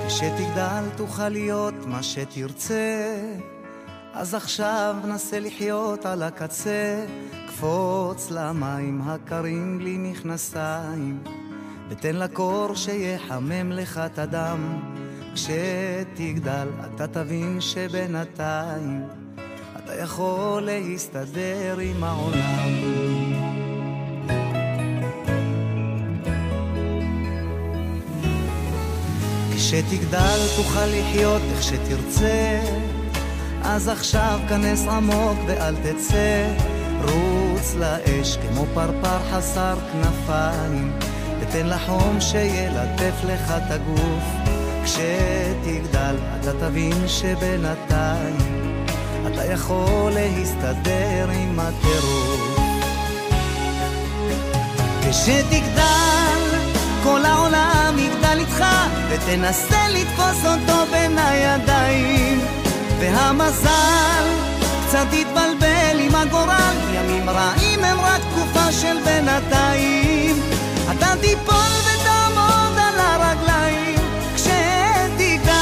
כשתגדל תוכל להיות מה שתרצה, אז עכשיו נסה לחיות על הקצה, קפוץ למים הקרים בלי מכנסיים, ותן לקור שיחמם לך את הדם. כשתגדל אתה תבין שבינתיים אתה יכול להסתדר עם העולם. כשתגדל תוכל לחיות איך שתרצה, אז עכשיו כנס עמוק ואל תצא, רוץ לאש כמו פרפר חסר כנפיים, ותן לחום שילטף לך את הגוף. כשתגדל אתה תבין שבינתיים אתה יכול להסתדר עם הטירוף. כשתגדל כל העולם יגדל איתך, ותנסה לתפוס אותו בין הידיים, והמזל קצת יתבלבל עם הגורל, ימים רעים הם רק תקופה של בינתיים. אתה תיפול ותעמוד על הרגליים כשתגדל,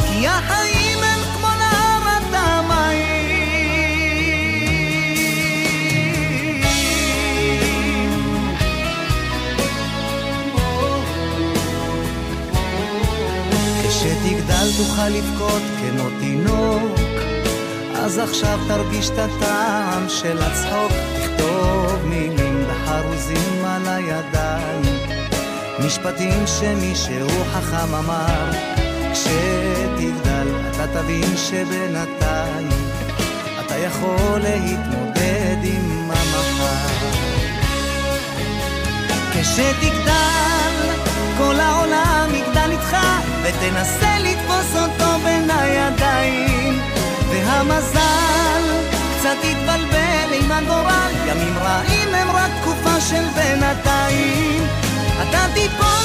כי החיים הם כמו נהרת המים. כשתגדל תוכל לבכות כמו תינוק, אז עכשיו תרגיש את הטעם של הצחוק. תכתוב מילים בחרוזים על הידיים, משפטים שמישהו חכם אמר. כשתגדל אתה תבין שבינתיים אתה יכול להתמודד עם המחר. כשתגדל כל העולם יגדל איתך, ותנסה לתפוס אותו בין הידיים, והמזל קצת יתבלבל עם הגורל, ימים רעים הם רק תקופה של בינתיים. אתה תיפול